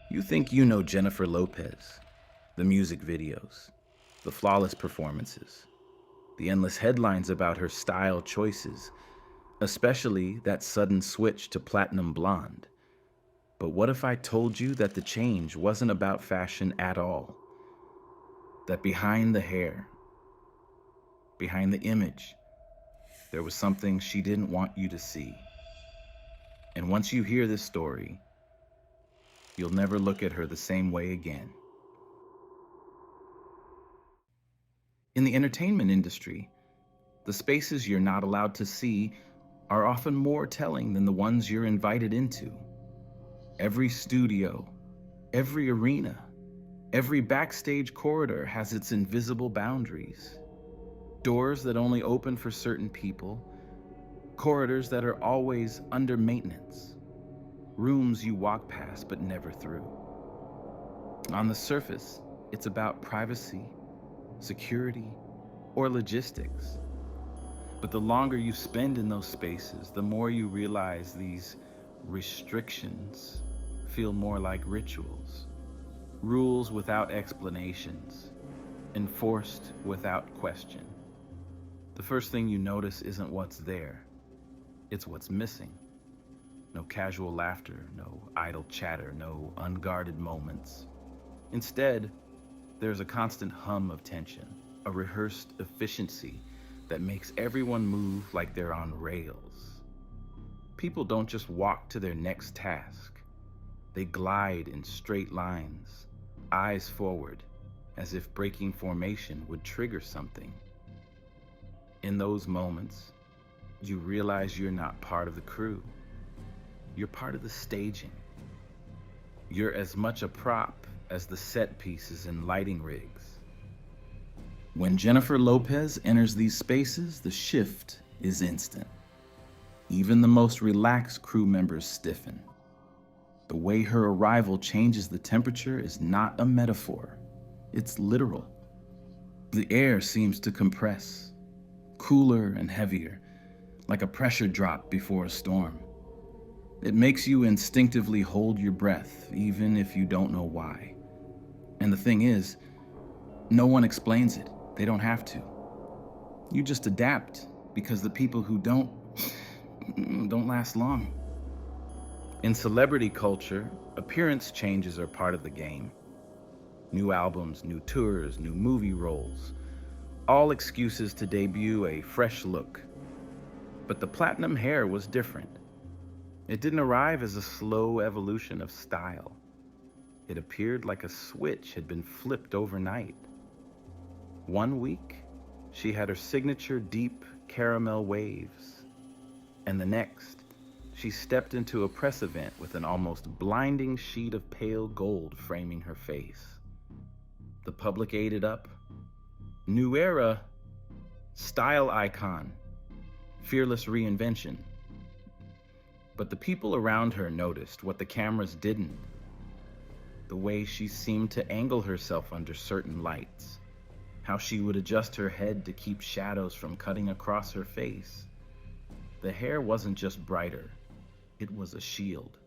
You think you know Jennifer Lopez, the music videos, the flawless performances, the endless headlines about her style choices, especially that sudden switch to platinum blonde. But what if I told you that the change wasn't about fashion at all? That behind the hair, behind the image, there was something she didn't want you to see. And once you hear this story, you'll never look at her the same way again. In the entertainment industry, the spaces you're not allowed to see are often more telling than the ones you're invited into. Every studio, every arena, every backstage corridor has its invisible boundaries. Doors that only open for certain people, corridors that are always under maintenance, rooms you walk past but never through. On the surface, it's about privacy, security, or logistics. But the longer you spend in those spaces, the more you realize these restrictions feel more like rituals, rules without explanations, enforced without question. The first thing you notice isn't what's there, it's what's missing. No casual laughter, no idle chatter, no unguarded moments. Instead, there's a constant hum of tension, a rehearsed efficiency that makes everyone move like they're on rails. People don't just walk to their next task. They glide in straight lines, eyes forward, as if breaking formation would trigger something. In those moments, you realize you're not part of the crew. You're part of the staging. You're as much a prop as the set pieces and lighting rigs. When Jennifer Lopez enters these spaces, the shift is instant. Even the most relaxed crew members stiffen. The way her arrival changes the temperature is not a metaphor, it's literal. The air seems to compress, cooler and heavier, like a pressure drop before a storm. It makes you instinctively hold your breath, even if you don't know why. And the thing is, no one explains it. They don't have to. You just adapt, because the people who don't last long. In celebrity culture, appearance changes are part of the game. New albums, new tours, new movie roles, all excuses to debut a fresh look. But the platinum hair was different. It didn't arrive as a slow evolution of style. It appeared like a switch had been flipped overnight. One week, she had her signature deep caramel waves. And the next, she stepped into a press event with an almost blinding sheet of pale gold framing her face. The public ate it up. New era, style icon, fearless reinvention. But the people around her noticed what the cameras didn't. The way she seemed to angle herself under certain lights. How she would adjust her head to keep shadows from cutting across her face. The hair wasn't just brighter, it was a shield.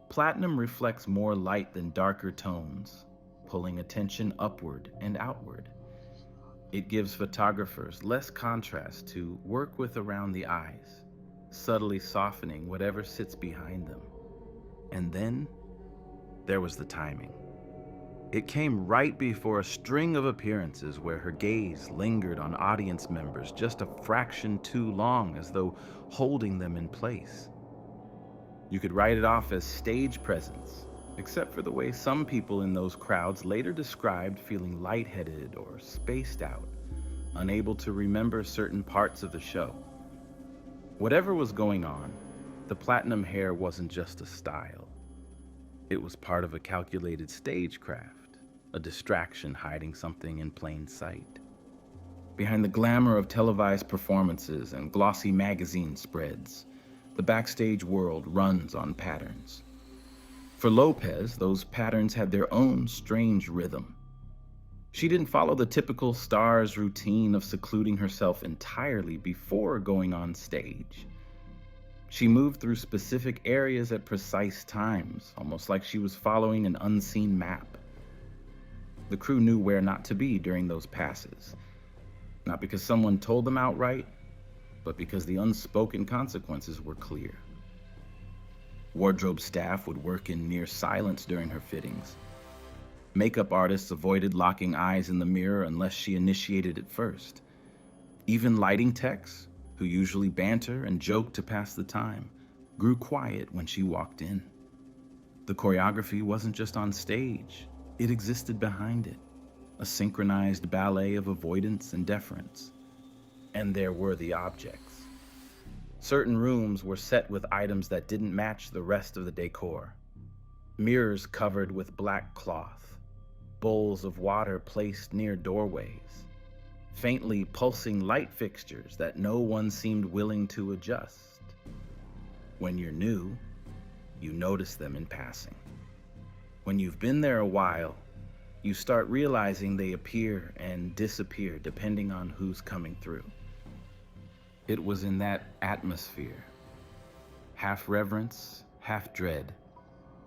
Platinum reflects more light than darker tones, pulling attention upward and outward. It gives photographers less contrast to work with around the eyes, subtly softening whatever sits behind them. And then there was the timing. It came right before a string of appearances where her gaze lingered on audience members just a fraction too long, as though holding them in place. You could write it off as stage presence, except for the way some people in those crowds later described feeling lightheaded or spaced out, unable to remember certain parts of the show. Whatever was going on, the platinum hair wasn't just a style. It was part of a calculated stagecraft, a distraction hiding something in plain sight. Behind the glamour of televised performances and glossy magazine spreads, the backstage world runs on patterns. For Lopez, those patterns had their own strange rhythm. She didn't follow the typical star's routine of secluding herself entirely before going on stage. She moved through specific areas at precise times, almost like she was following an unseen map. The crew knew where not to be during those passes, not because someone told them outright, but because the unspoken consequences were clear. Wardrobe staff would work in near silence during her fittings. Makeup artists avoided locking eyes in the mirror unless she initiated it first. Even lighting techs, who usually banter and joke to pass the time, grew quiet when she walked in. The choreography wasn't just on stage, it existed behind it, a synchronized ballet of avoidance and deference. And there were the objects. Certain rooms were set with items that didn't match the rest of the decor. Mirrors covered with black cloth, bowls of water placed near doorways, faintly pulsing light fixtures that no one seemed willing to adjust. When you're new, you notice them in passing. When you've been there a while, you start realizing they appear and disappear depending on who's coming through. It was in that atmosphere, half reverence, half dread,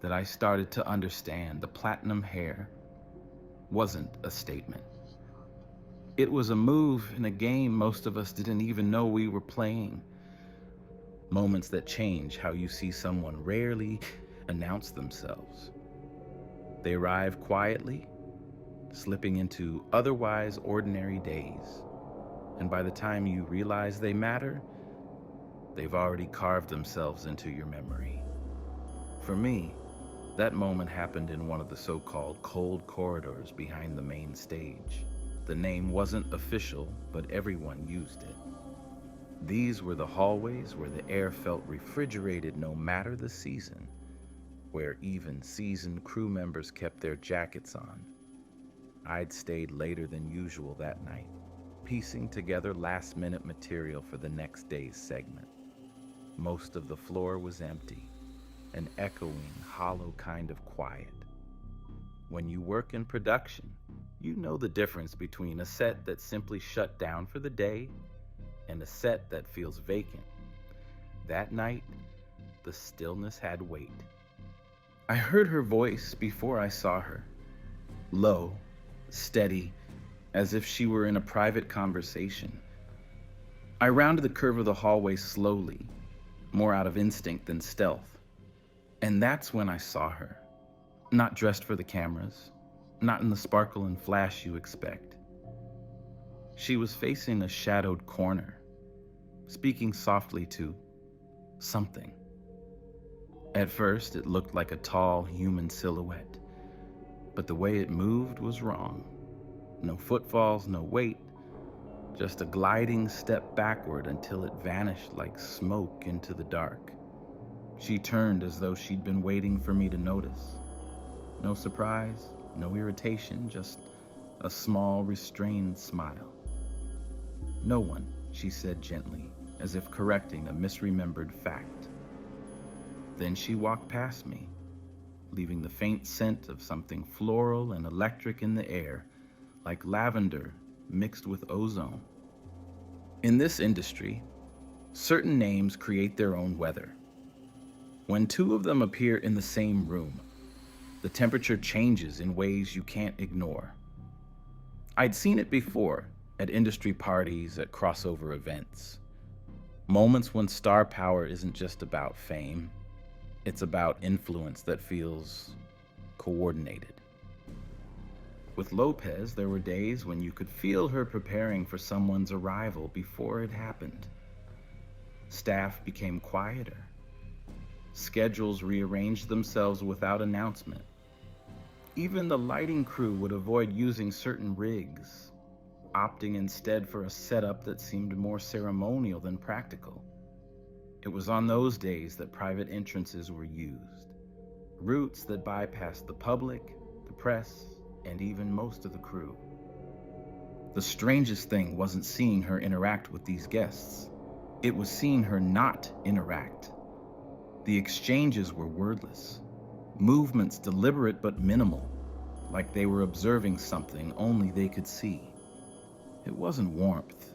that I started to understand the platinum hair wasn't a statement. It was a move in a game most of us didn't even know we were playing. Moments that change how you see someone rarely announce themselves. They arrive quietly, slipping into otherwise ordinary days. And by the time you realize they matter, they've already carved themselves into your memory. For me, that moment happened in one of the so-called cold corridors behind the main stage. The name wasn't official, but everyone used it. These were the hallways where the air felt refrigerated no matter the season, where even seasoned crew members kept their jackets on. I'd stayed later than usual that night, piecing together last-minute material for the next day's segment. Most of the floor was empty, an echoing, hollow kind of quiet. When you work in production, you know the difference between a set that simply shut down for the day and a set that feels vacant. That night, the stillness had weight. I heard her voice before I saw her. Low, steady, as if she were in a private conversation. I rounded the curve of the hallway slowly, more out of instinct than stealth. And that's when I saw her. Not dressed for the cameras, not in the sparkle and flash you expect. She was facing a shadowed corner, speaking softly to something. At first, it looked like a tall human silhouette, but the way it moved was wrong. No footfalls, no weight, just a gliding step backward until it vanished like smoke into the dark. She turned as though she'd been waiting for me to notice. No surprise, no irritation, just a small, restrained smile. "No one," she said gently, as if correcting a misremembered fact. Then she walked past me, leaving the faint scent of something floral and electric in the air, like lavender mixed with ozone. In this industry, certain names create their own weather. When two of them appear in the same room, the temperature changes in ways you can't ignore. I'd seen it before, at industry parties, at crossover events. Moments when star power isn't just about fame, it's about influence that feels coordinated. With Lopez, there were days when you could feel her preparing for someone's arrival before it happened. Staff became quieter. Schedules rearranged themselves without announcement. Even the lighting crew would avoid using certain rigs, opting instead for a setup that seemed more ceremonial than practical. It was on those days that private entrances were used, routes that bypassed the public, the press, and even most of the crew. The strangest thing wasn't seeing her interact with these guests. It was seeing her not interact. The exchanges were wordless, movements deliberate but minimal, like they were observing something only they could see. It wasn't warmth.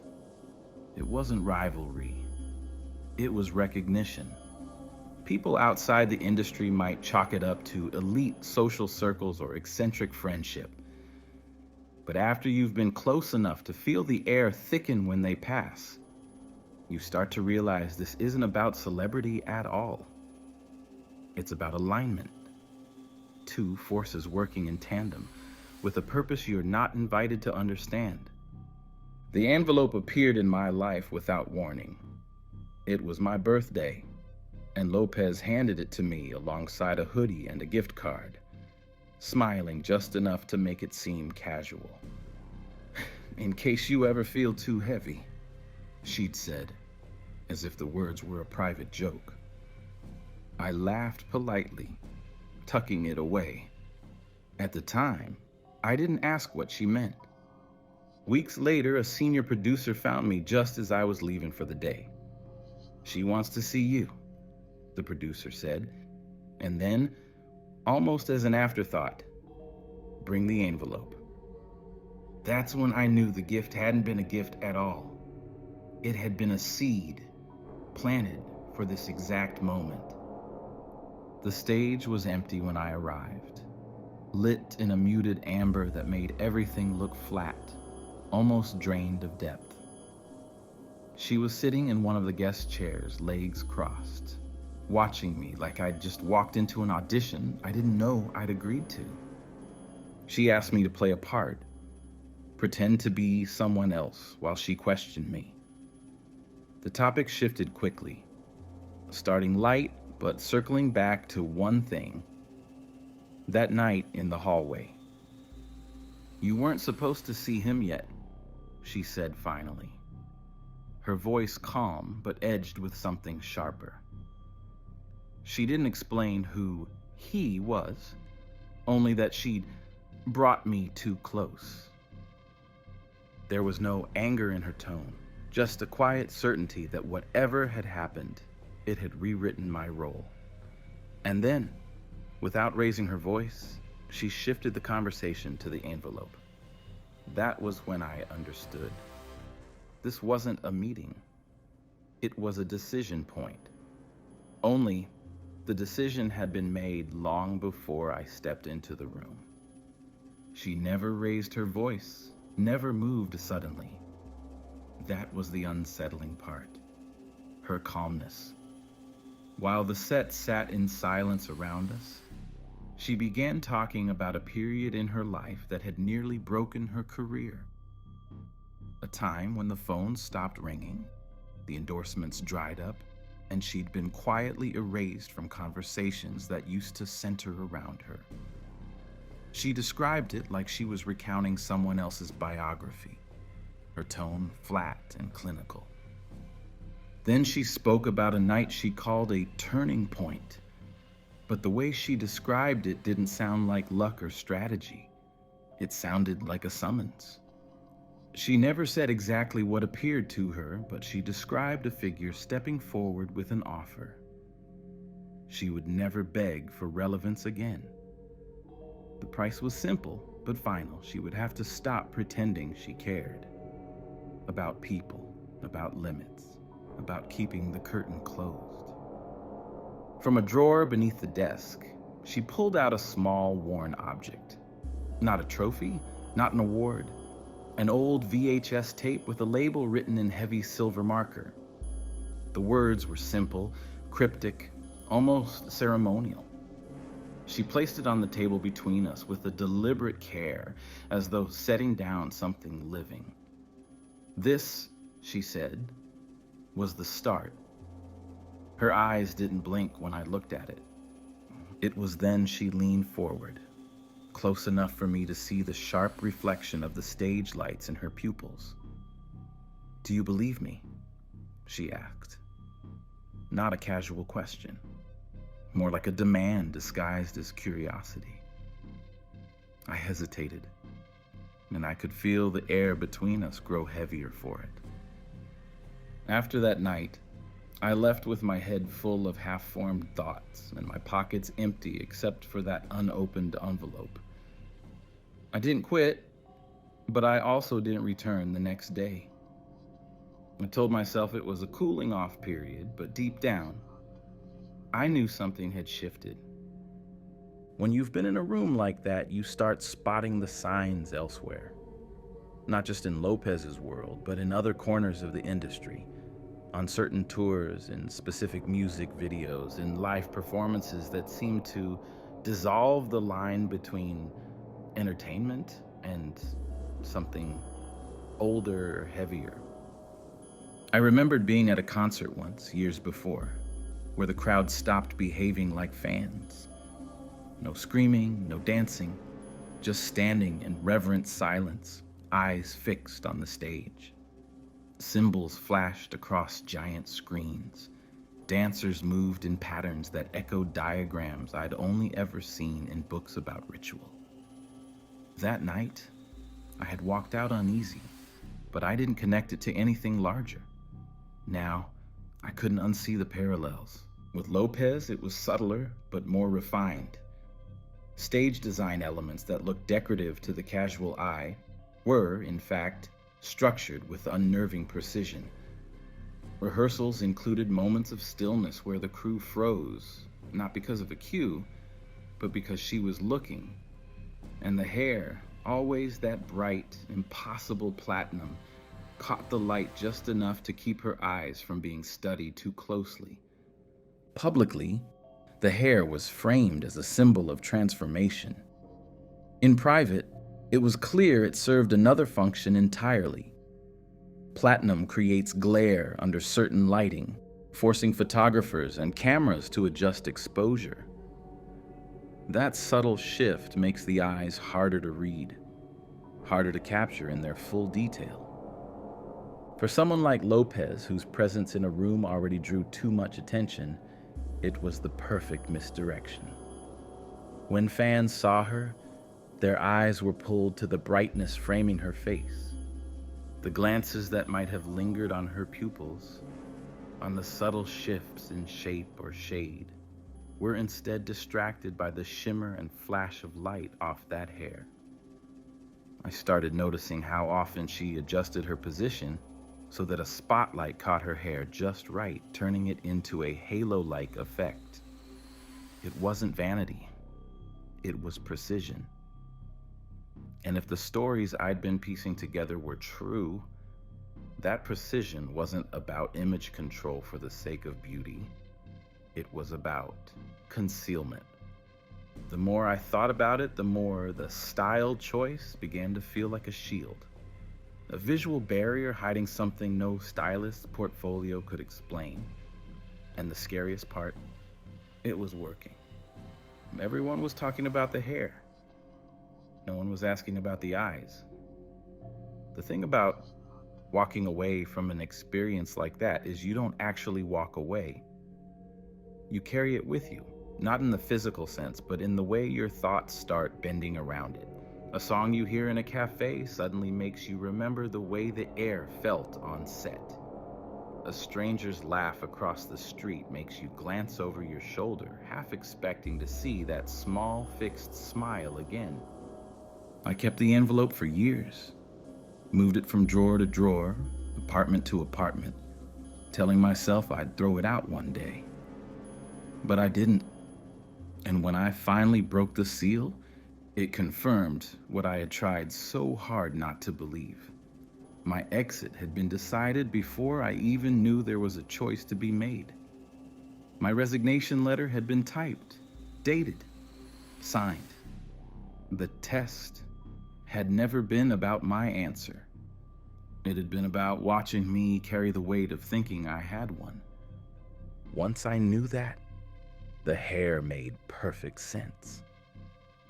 It wasn't rivalry. It was recognition. People outside the industry might chalk it up to elite social circles or eccentric friendship. But after you've been close enough to feel the air thicken when they pass, you start to realize this isn't about celebrity at all. It's about alignment. Two forces working in tandem with a purpose you're not invited to understand. The envelope appeared in my life without warning. It was my birthday, and Lopez handed it to me alongside a hoodie and a gift card, smiling just enough to make it seem casual. "In case you ever feel too heavy," she'd said, as if the words were a private joke. I laughed politely, tucking it away. At the time, I didn't ask what she meant. Weeks later, a senior producer found me just as I was leaving for the day. "She wants to see you," the producer said, and then, almost as an afterthought, "Bring the envelope." That's when I knew the gift hadn't been a gift at all. It had been a seed planted for this exact moment. The stage was empty when I arrived, lit in a muted amber that made everything look flat, almost drained of depth. She was sitting in one of the guest chairs, legs crossed, watching me like I'd just walked into an audition I didn't know I'd agreed to. She asked me to play a part, pretend to be someone else while she questioned me. The topic shifted quickly, starting light but circling back to one thing. That night in the hallway. "You weren't supposed to see him yet," she said finally, her voice calm but edged with something sharper. She didn't explain who he was, only that she'd brought me too close. There was no anger in her tone, just a quiet certainty that whatever had happened, it had rewritten my role. And then, without raising her voice, she shifted the conversation to the envelope. That was when I understood. This wasn't a meeting. It was a decision point. Only, the decision had been made long before I stepped into the room. She never raised her voice, never moved suddenly. That was the unsettling part. Her calmness. While the set sat in silence around us, she began talking about a period in her life that had nearly broken her career. A time when the phone stopped ringing, the endorsements dried up, and she'd been quietly erased from conversations that used to center around her. She described it like she was recounting someone else's biography, her tone flat and clinical. Then she spoke about a night she called a turning point, but the way she described it didn't sound like luck or strategy. It sounded like a summons. She never said exactly what appeared to her, but she described a figure stepping forward with an offer. She would never beg for relevance again. The price was simple, but final. She would have to stop pretending she cared. About people, about limits, about keeping the curtain closed. From a drawer beneath the desk, she pulled out a small, worn object. Not a trophy, not an award. An old VHS tape with a label written in heavy silver marker. The words were simple, cryptic, almost ceremonial. She placed it on the table between us with a deliberate care, as though setting down something living. This, she said, was the start. Her eyes didn't blink when I looked at it. It was then she leaned forward, close enough for me to see the sharp reflection of the stage lights in her pupils. "Do you believe me?" she asked. Not a casual question, more like a demand disguised as curiosity. I hesitated, and I could feel the air between us grow heavier for it. After that night, I left with my head full of half-formed thoughts and my pockets empty except for that unopened envelope. I didn't quit, but I also didn't return the next day. I told myself it was a cooling off period, but deep down, I knew something had shifted. When you've been in a room like that, you start spotting the signs elsewhere. Not just in Lopez's world, but in other corners of the industry. On certain tours, in specific music videos, in live performances that seem to dissolve the line between entertainment and something older, heavier. I remembered being at a concert once, years before, where the crowd stopped behaving like fans. No screaming, no dancing, just standing in reverent silence, eyes fixed on the stage. Symbols flashed across giant screens. Dancers moved in patterns that echoed diagrams I'd only ever seen in books about ritual. That night, I had walked out uneasy, but I didn't connect it to anything larger. Now, I couldn't unsee the parallels. With Lopez, it was subtler, but more refined. Stage design elements that looked decorative to the casual eye were, in fact, structured with unnerving precision. Rehearsals included moments of stillness where the crew froze, not because of a cue, but because she was looking. And the hair, always that bright, impossible platinum, caught the light just enough to keep her eyes from being studied too closely. Publicly, the hair was framed as a symbol of transformation. In private, it was clear it served another function entirely. Platinum creates glare under certain lighting, forcing photographers and cameras to adjust exposure. That subtle shift makes the eyes harder to read, harder to capture in their full detail. For someone like Lopez, whose presence in a room already drew too much attention, it was the perfect misdirection. When fans saw her, their eyes were pulled to the brightness framing her face. The glances that might have lingered on her pupils, on the subtle shifts in shape or shade, were instead distracted by the shimmer and flash of light off that hair. I started noticing how often she adjusted her position so that a spotlight caught her hair just right, turning it into a halo-like effect. It wasn't vanity, it was precision. And if the stories I'd been piecing together were true, that precision wasn't about image control for the sake of beauty. It was about concealment. The more I thought about it, the more the style choice began to feel like a shield. A visual barrier hiding something no stylist's portfolio could explain. And the scariest part, it was working. Everyone was talking about the hair. No one was asking about the eyes. The thing about walking away from an experience like that is you don't actually walk away. You carry it with you, not in the physical sense, but in the way your thoughts start bending around it. A song you hear in a cafe suddenly makes you remember the way the air felt on set. A stranger's laugh across the street makes you glance over your shoulder, half expecting to see that small, fixed smile again. I kept the envelope for years, moved it from drawer to drawer, apartment to apartment, telling myself I'd throw it out one day. But I didn't. And when I finally broke the seal, it confirmed what I had tried so hard not to believe. My exit had been decided before I even knew there was a choice to be made. My resignation letter had been typed, dated, signed. The test had never been about my answer. It had been about watching me carry the weight of thinking I had one. Once I knew that, the hair made perfect sense.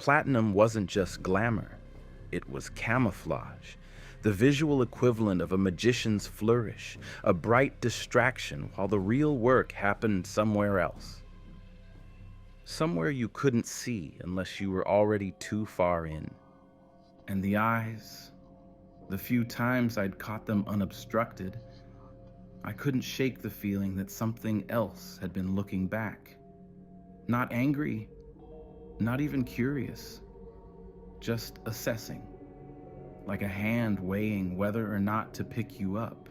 Platinum wasn't just glamour, it was camouflage, the visual equivalent of a magician's flourish, a bright distraction while the real work happened somewhere else. Somewhere you couldn't see unless you were already too far in. And the eyes, the few times I'd caught them unobstructed, I couldn't shake the feeling that something else had been looking back. Not angry, not even curious, just assessing, like a hand weighing whether or not to pick you up.